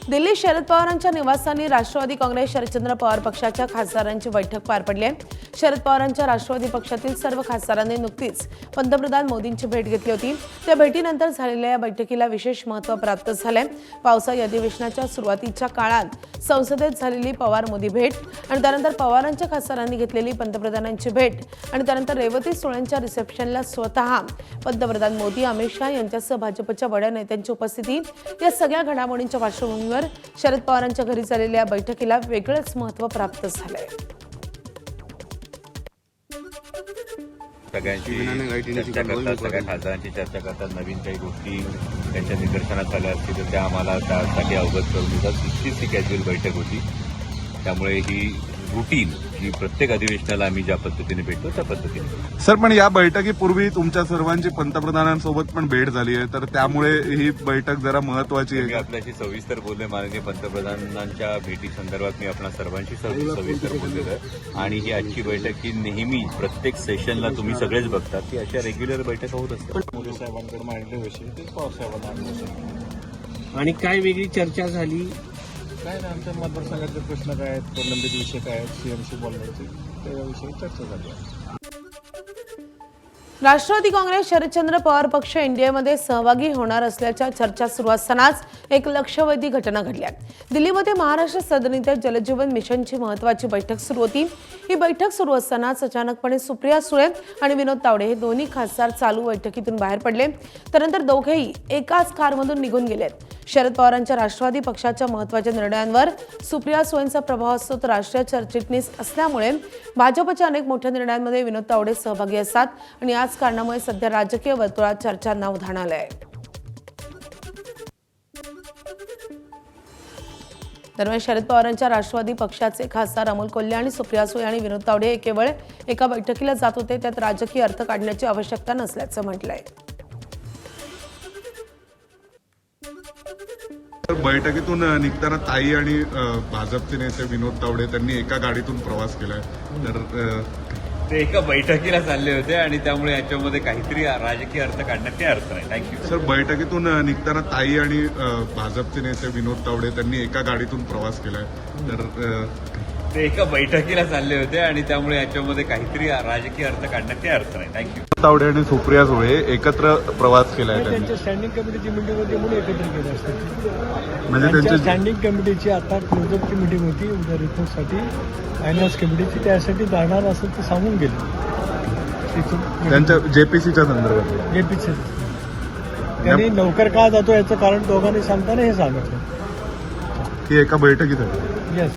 दिल्ली शरद पवारांच्या निवासस्थानी राष्ट्रवादी काँग्रेस शरदचंद्र पवार पक्षाच्या खासदारांची बैठक पार पडली आहे। शरद पवारांच्या राष्ट्रवादी पक्षातील सर्व खासदारांनी नुकतीच पंतप्रधान मोदींची भेट घेतली होती। त्या भेटीनंतर झालेल्या या बैठकीला विशेष महत्त्व प्राप्त झाले। पावसाळी अधिवेशनाच्या सुरुवातीच्या काळात संसदेत झालेली पवार-मोदी भेट आणि त्यानंतर पवारांच्या खासदारांनी घेतलेली पंतप्रधानांची भेट आणि त्यानंतर रेवती सोळ्यांच्या रिसेप्शनला स्वतः पंतप्रधान मोदी, अमित शाह यांच्यासह भाजपच्या बड्या नेत्यांची उपस्थिती, या सगळ्या घडामोडींच्या पार्श्वभूमीवर शरद पवारांच्या घरी झालेल्या बैठकीला वेगळंच महत्त्व प्राप्त झालंय। सगळ्यांची चर्चा करतात, सगळ्या खासदारांची चर्चा करतात, नवीन काही गोष्टी त्यांच्या निदर्शनास आल्या असतील तर त्या आम्हाला त्यासाठी अवगत करून देतात। निश्चित ही कॅज्युअल बैठक होती, त्यामुळे ही रुटीन ही प्रत्येक अधिवेशनाला आम्ही ज्या पद्धतीने भेटतो त्या पद्धतीने। सर, पण या बैठकीपूर्वी तुमच्या सर्वांची पंतप्रधानांसोबत पण भेट झाली आहे, तर त्यामुळे ही बैठक जरा महत्वाची आहे। आपल्याशी सविस्तर बोलले, माननीय पंतप्रधानांच्या भेटी संदर्भात मी आपल्या सर्वांशी सविस्तर बोललेलं आहे आणि ही आजची बैठक ही नेहमी प्रत्येक सेशनला तुम्ही सगळेच बघतात की अशा रेग्युलर बैठका होत असतात। मोदी साहेबांकडे मांडले विषय ते पवार साहेबांना आणि काय वेगळी चर्चा झाली? काय ना, आमच्या मतदारसंघाचे प्रश्न काय आहेत, प्रलंबित विषय काय आहेत, सीएमशी बोलायचे त्याविषयी चर्चा झाली आहे। राष्ट्रवादी काँग्रेस शरदचंद्र पवार पक्ष एनडीएमध्ये सहभागी होणार असल्याच्या चर्चा सुरू असतानाच एक लक्षवेधी घटना घडली आहे। दिल्लीमध्ये महाराष्ट्र सदनित जलजीवन मिशनची महत्त्वाची बैठक सुरू होती। ही बैठक सुरू असतानाच अचानकपणे सुप्रिया सुळे आणि विनोद तावडे हे दोन्ही खासदार चालू बैठकीतून बाहेर पडले। त्यानंतर दोघेही एकाच कारमधून निघून गेलेत। शरद पवारांच्या राष्ट्रवादी पक्षाच्या महत्त्वाच्या निर्णयांवर सुप्रिया सुळेंचा प्रभाव असतो, तर राष्ट्रीय सरचिटणीस असल्यामुळे भाजपच्या अनेक मोठ्या निर्णयांमध्ये विनोद तावडे सहभागी असतात आणि याच कारणामुळे सध्या राजकीय वर्तुळात चर्चांना उधाण आलंय। दरम्यान शरद पवारांच्या राष्ट्रवादी पक्षाचे खासदार अमोल कोल्हे आणि सुप्रिया सुळे आणि विनोद तावडे हे केवळ एका बैठकीला जात होते, त्यात राजकीय अर्थ काढण्याची आवश्यकता नसल्याचं म्हटलंय। बैठकीतून निघताना ताई आणि भाजपचे नेते विनोद तावडे त्यांनी एका गाडीतून प्रवास केलाय, तर ते एका बैठकीला चालले होते आणि त्यामुळे याच्यामध्ये काहीतरी राजकीय अर्थ काढण्यात काही अर्थ नाही। थँक्यू सर, बैठकीतून निघताना ताई आणि भाजपचे नेते विनोद तावडे त्यांनी एका गाडीतून प्रवास केलाय, तर ते एका बैठकीला चालले होते आणि त्यामुळे याच्यामध्ये काहीतरी राजकीय अर्थ काढण्यात काही अर्थ नाही। थँक्यू। तावडे आणि सुप्रिया सुळे एकत्र प्रवास केलाय त्यांनी, त्यांच्या स्टँडिंग कमिटीची मीटिंग होती म्हणून एकत्र केलं असतं। म्हणजे त्यांच्या त्यांची स्टँडिंग कमिटीची आता क्लोजअपची मीटिंग होती उद्या रिपोर्टसाठी, फायनान्स कमिटीची, त्यासाठी जाणार असेल तर सांगून गेले त्यांच्या जेपीसीच्या संदर्भात। जेपीचे त्यांनी लवकर का जातो याचं कारण दोघांनी सांगताना हे सांगितलं ही एका बैठकीत आहे। येस।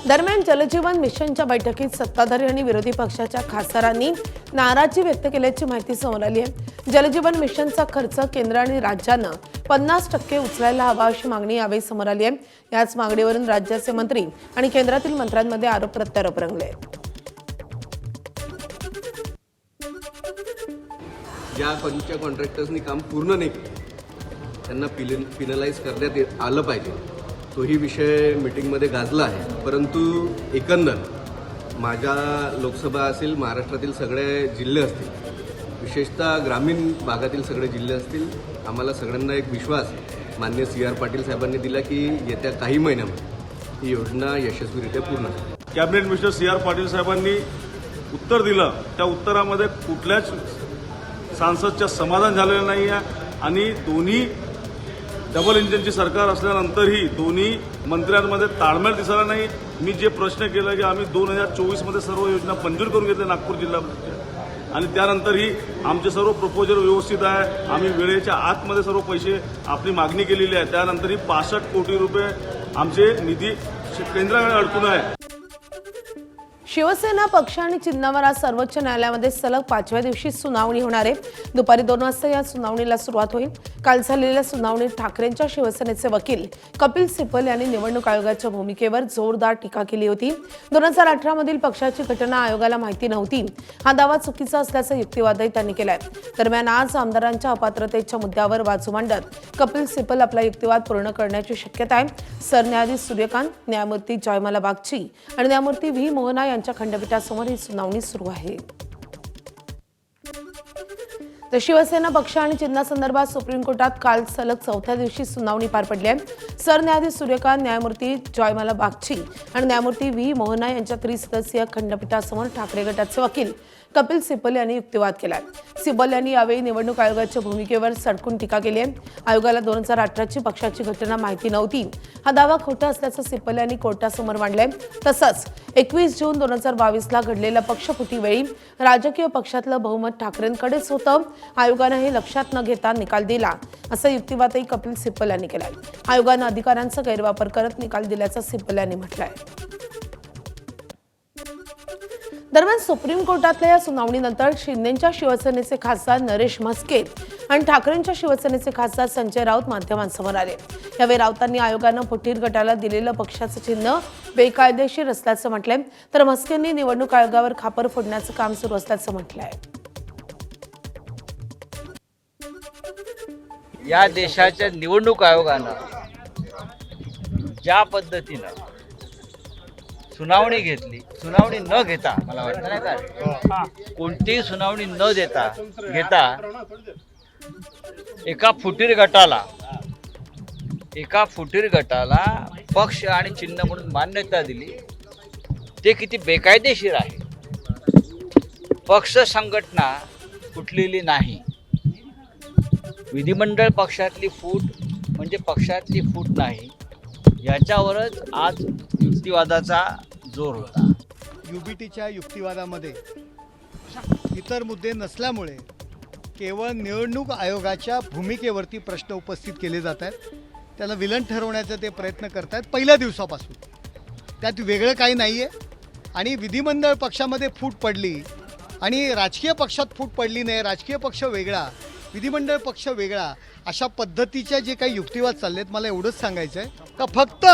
दरम्यान जलजीवन मिशनच्या बैठकीत सत्ताधारी आणि विरोधी पक्षाच्या खासदारांनी नाराजी व्यक्त केल्याची माहिती समोर आली आहे। जलजीवन मिशनचा खर्च केंद्र आणि राज्यानं 50% उचलायला हवा अशी मागणी यावेळी समोर आली आहे। याच मागणीवरून राज्याचे मंत्री आणि केंद्रातील मंत्र्यांमध्ये आरोप प्रत्यारोप रंगले। ज्या कोणत्या कॉन्ट्रॅक्टर्सनी काम पूर्ण नाही केलं त्यांना पिनलाइज करण्यात आलं पाहिजे, तोही विषय मीटिंगमध्ये गाजला आहे। परंतु एकंदर माझ्या लोकसभा असेल, महाराष्ट्रातील सगळे जिल्हे असतील, विशेषतः ग्रामीण भागातील सगळे जिल्हे असतील, आम्हाला सगळ्यांना एक विश्वास माननीय CR पाटील साहेबांनी दिला की येत्या काही महिन्यामध्ये ही योजना यशस्वीरित्या पूर्ण होईल। कॅबिनेट मिनिस्टर CR पाटील साहेबांनी उत्तर दिलं, त्या उत्तरामध्ये कुठल्याच सांसदच्या समाधान झालेलं नाही आहे आणि दोन्ही डबल इंजिनची सरकार असल्यानंतरही दोन्ही मंत्र्यांमध्ये ताळमेळ दिसायला नाही। मी जे प्रश्न केला की आम्ही 2024मध्ये सर्व योजना मंजूर करून घेतल्या नागपूर जिल्ह्याच्या आणि त्यानंतरही आमचे सर्व प्रपोजल व्यवस्थित आहे, आम्ही वेळेच्या आतमध्ये सर्व पैसे आपली मागणी केलेली आहे, त्यानंतरही 65 कोटी रुपये आमचे निधी केंद्राकडे अडकून आहे। शिवसेना पक्ष आणि चिन्हावर आज सर्वोच्च न्यायालयामध्ये सलग 5व्या दिवशी सुनावणी होणार आहे। दुपारी 2 वाजता या सुनावणीला सुरुवात होईल। काल झालेल्या सुनावणीत ठाकरेंच्या शिवसेनेचे वकील कपिल सिब्बल यांनी निवडणूक आयोगाच्या भूमिकेवर जोरदार टीका केली होती। 2018 मधील पक्षाची घटना आयोगाला माहिती नव्हती, हा दावा चुकीचा असल्याचा युक्तिवादही त्यांनी केलाय। दरम्यान आज आमदारांच्या अपात्रतेच्या मुद्द्यावर बाजू मांडत कपिल सिब्बल आपला युक्तिवाद पूर्ण करण्याची शक्यता आहे। सरन्यायाधीश सूर्यकांत, न्यायमूर्ती जयमाला बागची आणि न्यायमूर्ती व्ही मोहना यांच्या खंडपीठासमोर ही सुनावणी सुरू आहे। तर शिवसेना पक्ष आणि चिन्हासंदर्भात सुप्रीम कोर्टात काल सलग चौथ्या दिवशी सुनावणी पार पडली आहे। सरन्यायाधीश सूर्यकांत, न्यायमूर्ती जयमाला बागची आणि न्यायमूर्ती व्ही मोहना यांच्या त्रिसदस्यीय खंडपीठासमोर ठाकरे गटाचे वकील कपिल सिब्बल यांनी युक्तिवाद केला। सिब्बल यांनी यावेळी निवडणूक आयोगाच्या भूमिकेवर सडकून टीका केली आहे। आयोगाला 2018ची पक्षाची घटना माहिती नव्हती, हा दावा खोटा असल्याचं सिब्बल यांनी कोर्टासमोर मांडलंय। तसंच 21 जून 2022ला घडलेल्या पक्षफुटीवेळी राजकीय पक्षातलं बहुमत ठाकरेंकडेच होतं, आयोगानं हे लक्षात न घेता निकाल दिला, असा युक्तिवादही कपिल सिब्बल यांनी केलाय। आयोगानं अधिकारांचा गैरवापर करत निकाल दिल्याचं सिब्बल यांनी म्हटलंय। दरम्यान सुप्रीम कोर्टातल्या या सुनावणीनंतर शिंदेच्या शिवसेनेचे खासदार नरेश म्हस्के आणि ठाकरेंच्या शिवसेनेचे खासदार संजय राऊत माध्यमांसमोर आले। यावेळी राऊतांनी आयोगानं फुटीर गटाला दिलेलं पक्षाचं चिन्ह बेकायदेशीर असल्याचं म्हटलंय, तर म्हस्केंनी निवडणूक आयोगावर खापर फोडण्याचं काम सुरू असल्याचं म्हटलंय। या देशाच्या निवडणूक आयोगानं ज्या पद्धतीनं सुनावणी घेतली, सुनावणी न घेता, मला वाटतं नाही का, कोणतीही सुनावणी न घेता एका फुटीर गटाला पक्ष आणि चिन्ह म्हणून मान्यता दिली, ते किती बेकायदेशीर आहे। पक्ष संघटना फुटलेली नाही, विधिमंडळ पक्षातली फूट म्हणजे पक्षातली फूट नाही, याच्यावरच आज युक्तिवादाचा जोर होता। युबीटीच्या युक्तिवादामध्ये इतर मुद्दे नसल्यामुळे केवळ निवडणूक आयोगाच्या भूमिकेवरती प्रश्न उपस्थित केले जात आहेत, त्याला विलन ठरवण्याचा ते प्रयत्न करत आहेत पहिल्या दिवसापासून। त्यात वेगळं काही नाही आहे आणि विधिमंडळ पक्षामध्ये फूट पडली आणि राजकीय पक्षात फूट पडली नाही, राजकीय पक्ष वेगळा, विधिमंडळ पक्ष वेगळा, अशा पद्धतीच्या जे काही युक्तिवाद चाललेत, मला एवढंच सांगायचं आहे का फक्त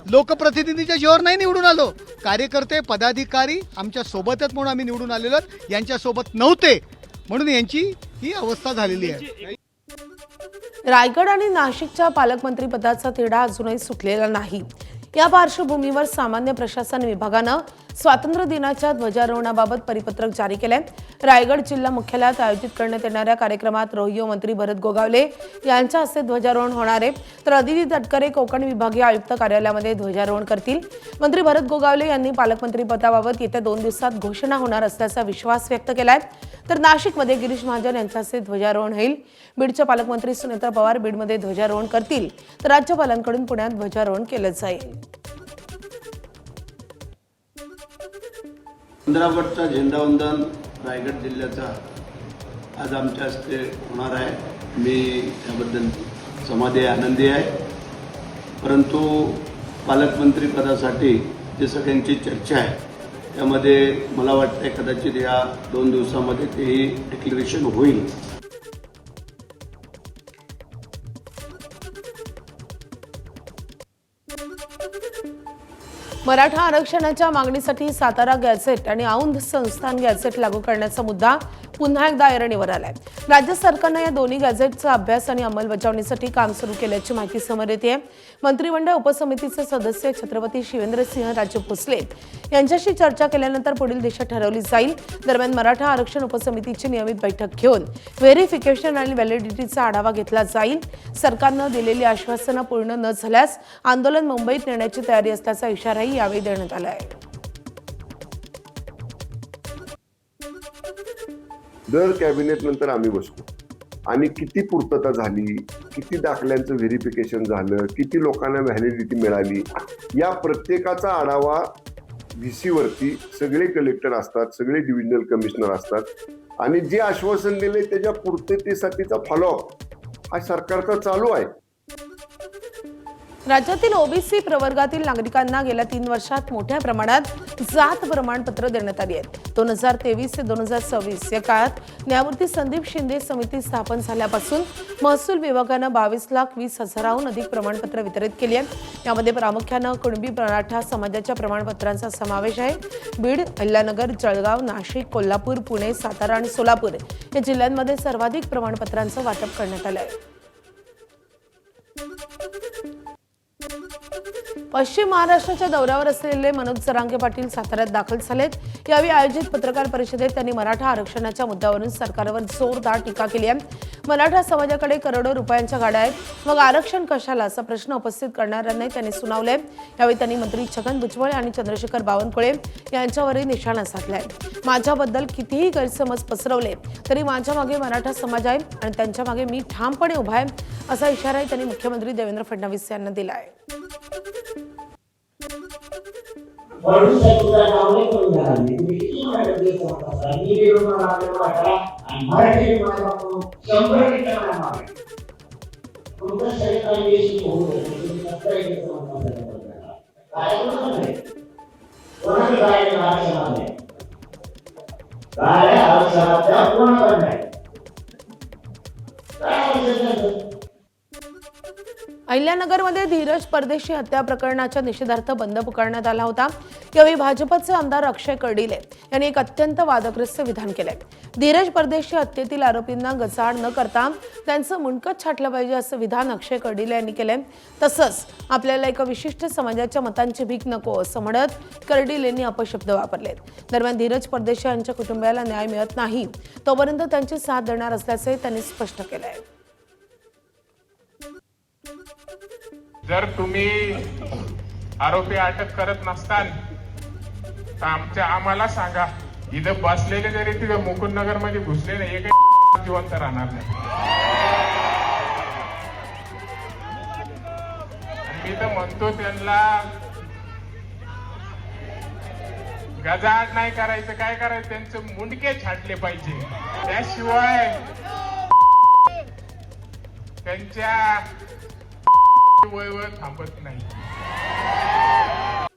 लोकप्रतिनिधीच्या जीवावर नाही निवडून आलो, कार्यकर्ते पदाधिकारी आमच्या सोबत आहेत म्हणून आम्ही निवडून आलेलो, यांच्यासोबत नव्हते म्हणून यांची ही अवस्था झालेली आहे। रायगड आणि नाशिकच्या पालकमंत्रीपदाचा तिढा अजूनही सुटलेला नाही। या पार्श्वभूमीवर सामान्य प्रशासन विभागानं स्वातंत्र्य दिनाच्या ध्वजारोहणाबाबत परिपत्रक जारी केलंय। रायगड जिल्हा मुख्यालयात आयोजित करण्यात येणाऱ्या कार्यक्रमात रोहियो मंत्री भरत गोगावले यांच्या हस्ते ध्वजारोहण होणार आहे, तर अदिती तटकरे कोकण विभागीय आयुक्त कार्यालयामध्ये ध्वजारोहण करतील। मंत्री भरत गोगावले यांनी पालकमंत्रीपदाबाबत येत्या 2 दिवसात घोषणा होणार असल्याचा विश्वास व्यक्त केलाय। तर नाशिकमध्ये गिरीश महाजन यांच्या हस्ते ध्वजारोहण होईल। बीडच्या पालकमंत्री सुनेत्रा पवार बीडमध्ये ध्वजारोहण करतील, तर राज्यपालांकडून पुण्यात ध्वजारोहण केलं जाईल। 15 ऑगस्टचा झेंडावंदन रायगड जिल्ह्याचा आज आमच्या हस्ते होणार आहे। मी त्याबद्दल समाधी आनंदी आहे, परंतु पालकमंत्री पदासाठी जे सगळ्यांची चर्चा आहे त्यामध्ये मला वाटतं कदाचित या 2 दिवसामध्ये तेही डिक्लेरेशन होईल। मराठा आरक्षणाच्या मागणीसाठी सातारा गॅझेट आणि औंध संस्थान गॅझेट लागू करण्याचा मुद्दा पुन्हा एकदा ऐरणीवर आलाय। राज्य सरकारनं या दोन्ही गॅझेटचा अभ्यास आणि अंमलबजावणीसाठी काम सुरू केल्याची माहिती समोर येते। मंत्रिमंडळ उपसमितीचे सदस्य छत्रपती शिवेंद्रसिंहराजे भोसले यांच्याशी चर्चा केल्यानंतर पुढील दिशा ठरवली जाईल। दरम्यान मराठा आरक्षण उपसमितीची नियमित बैठक घेऊन व्हेरिफिकेशन आणि व्हॅलिडिटीचा आढावा घेतला जाईल। सरकारनं दिलेली आश्वासनं पूर्ण न झाल्यास आंदोलन मुंबईत नेण्याची तयारी असल्याचा इशाराही यावेळी देण्यात आला आहे। दर कॅबिनेट नंतर आम्ही बसतो आणि किती पूर्तता झाली, किती दाखल्यांचं व्हेरिफिकेशन झालं, किती लोकांना व्हॅलिडिटी मिळाली, या प्रत्येकाचा आढावा व्हीसी वरती सगळे कलेक्टर असतात, सगळे डिव्हिजनल कमिशनर असतात आणि जे आश्वासन दिले त्याच्या पूर्ततेसाठीचा फॉलोअप हा सरकारचा चालू आहे। राज्यातील ओबीसी प्रवर्गातील नागरिकांना गेल्या 3 वर्षात मोठ्या प्रमाणात जात प्रमाणपत्र देण्यात आली आहेत। 2023 ते 2026 या काळात न्यायमूर्ती संदीप शिंदे समिती स्थापन झाल्यापासून महसूल विभागानं 22,20,000हून अधिक प्रमाणपत्र वितरित केली आहेत। यामध्ये प्रामुख्यानं कुणबी मराठा समाजाच्या प्रमाणपत्रांचा समावेश आहे। बीड, अहिल्यानगर, जळगाव, नाशिक, कोल्हापूर, पुणे, सातारा आणि सोलापूर या जिल्ह्यांमध्ये सर्वाधिक प्रमाणपत्रांचं वाटप करण्यात आलं आहे। पश्चिम महाराष्ट्राच्या दौऱ्यावर असलेले मनोज जरांगे पाटील साताऱ्यात दाखल झालेत। यावेळी आयोजित पत्रकार परिषदेत त्यांनी मराठा आरक्षणाच्या मुद्द्यावरून सरकारवर जोरदार टीका केली आहे। मराठा समाजाकडे करोडो रुपयांच्या गाड्या आहेत, मग आरक्षण कशाला असा प्रश्न उपस्थित करणाऱ्यांना त्यांनी सुनावले। यावेळी त्यांनी मंत्री छगन भुजबळ आणि चंद्रशेखर बावनकुळे यांच्यावरही निशाणा साधलाय। माझ्याबद्दल कितीही गैरसमज पसरवले तरी माझ्या मागे मराठा समाज आहे आणि त्यांच्या मागे मी ठामपणे उभा आहे, असा इशाराही त्यांनी मुख्यमंत्री देवेंद्र फडणवीस यांना दिला आहे। अहिल्यानगरमध्ये धीरज परदेशी हत्या प्रकरणाच्या निषेधार्थ बंद पुकारण्यात आला होता। यावेळी भाजपचे आमदार अक्षय कर्डिले यांनी एक अत्यंत वादग्रस्त विधान केले। धीरज परदेशी हत्येतील आरोपींना गचाळ न करता त्यांचं मुंडकच छाटलं पाहिजे असं विधान अक्षय कर्डिले यांनी केले। तसंच आपल्याला एका विशिष्ट समाजाच्या मतांची भीक नको असं म्हणत कर्डिलेंनी अपशब्द वापरले। दरम्यान धीरज परदेशी यांच्या कुटुंबियाला न्याय मिळत नाही तोपर्यंत त्यांची साथ देणार असल्याचे त्यांनी स्पष्ट केलं आहे। जर तुम्ही आरोपी अटक करत नसताल तर आम्हाला सांगा, इथं बसलेले जरी तिथे मुकुंदनगर मध्ये घुसले नाही एक जिवंत राहणार नाही। मी तर म्हणतो त्यांना गजाआड नाही करायचं, काय करायचं त्यांचे मुंडके छाटले पाहिजे, त्याशिवाय त्यांच्या वय थांबत नाही।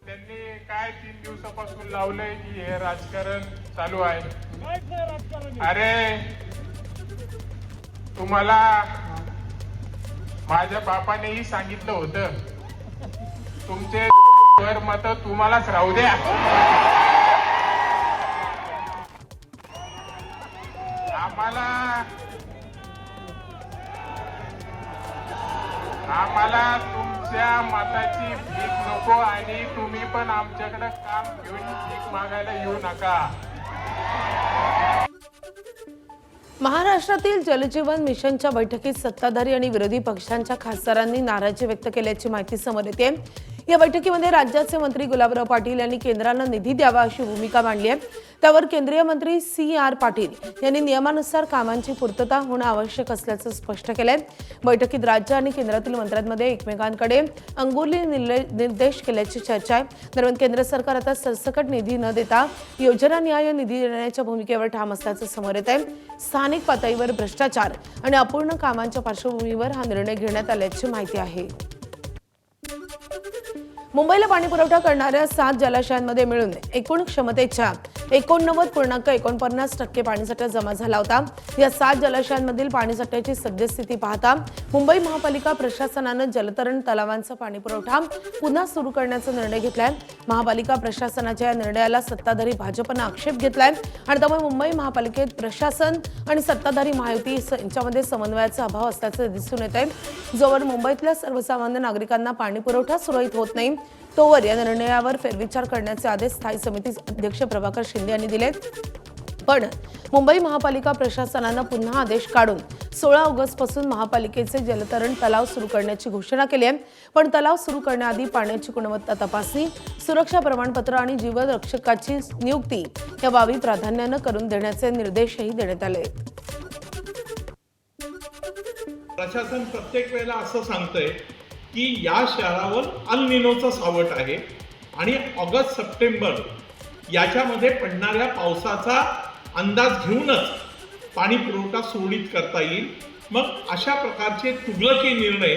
त्यांनी काय 3 दिवसापासून लावलंय की हे राजकारण चालू आहे। अरे तुम्हाला माझ्या बापानेही सांगितलं होतं तुमचे मत तुम्हालाच राहू द्या। आम्हाला तुमच्या मताची भीक नको आणि तुम्ही पण आमच्याकडे काम घेऊन भीक मागायला येऊ नका। महाराष्ट्रातील जलजीवन मिशनच्या बैठकीत सत्ताधारी आणि विरोधी पक्षांच्या खासदारांनी नाराजी व्यक्त केल्याची माहिती समोर येते। या बैठकीमध्ये राज्याचे मंत्री गुलाबराव पाटील यांनी केंद्रानं निधी द्यावा अशी भूमिका मांडली आहे। त्यावर केंद्रीय मंत्री CR पाटील यांनी नियमानुसार कामांची पूर्तता होणं आवश्यक असल्याचं स्पष्ट केलंय। बैठकीत राज्य आणि केंद्रातील मंत्र्यांमध्ये एकमेकांकडे अंगुली निर्देश केल्याची चर्चा आहे। दरम्यान केंद्र सरकार आता सरसकट निधी न देता योजना न्याय निधी देण्याच्या भूमिकेवर ठाम असल्याचं समोर येत आहे। स्थानिक पातळीवर भ्रष्टाचार आणि अपूर्ण कामांच्या पार्श्वभूमीवर हा निर्णय घेण्यात आल्याची माहिती आहे। मुंबईला पाणी पुरवठा करणाऱ्या 7 जलाशयांमध्ये मिळून एकूण क्षमतेच्या 89.49% पाणीसाठा जमा झाला होता। या 7 जलाशयांमधील पाणीसाठ्याची सद्यस्थिती पाहता मुंबई महापालिका प्रशासनानं जलतरण तलावांचा पाणी पुरवठा पुन्हा सुरू करण्याचा निर्णय घेतलाय। महापालिका प्रशासनाच्या या निर्णयाला सत्ताधारी भाजपनं आक्षेप घेतलाय आणि त्यामुळे मुंबई महापालिकेत प्रशासन आणि सत्ताधारी महायुती यांच्यामध्ये समन्वयाचा अभाव असल्याचं दिसून येत आहे। जोवर मुंबईतल्या सर्वसामान्य नागरिकांना पाणी पुरवठा सुरळीत होत नाही तोवर या निर्णयावर फेरविचार करण्याचे आदेश स्थायी समिती अध्यक्ष प्रभाकर शिंदे यांनी दिलेत। पण मुंबई महापालिका प्रशासनानं पुन्हा आदेश काढून 16 ऑगस्टपासून महापालिकेचे जलतरण तलाव सुरू करण्याची घोषणा केली आहे। पण तलाव सुरू करण्याआधी पाण्याची गुणवत्ता तपासणी, सुरक्षा प्रमाणपत्र आणि जीवरक्षकाची नियुक्ती या बाबी प्राधान्यानं करून देण्याचे निर्देशही देण्यात आले आहेत। प्रशासन प्रत्येक वेळेला असं सांगतंय की या शहरावर अल निनोचं सावट आहे आणि ऑगस्ट सप्टेंबर याच्यामध्ये पडणाऱ्या पावसाचा अंदाज घेऊनच पाणी पुरवठा सुरळीत करता येईल। मग अशा प्रकारचे तुगलकी निर्णय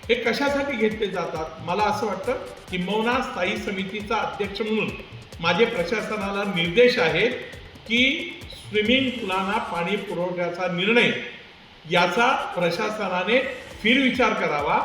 हे कशासाठी घेतले जातात? मला असं वाटतं की किंबहुना स्थायी समितीचा अध्यक्ष म्हणून माझे प्रशासनाला निर्देश आहेत की स्विमिंग पूलांना पाणी पुरवठ्याचा निर्णय याचा प्रशासनाने फेरविचार करावा।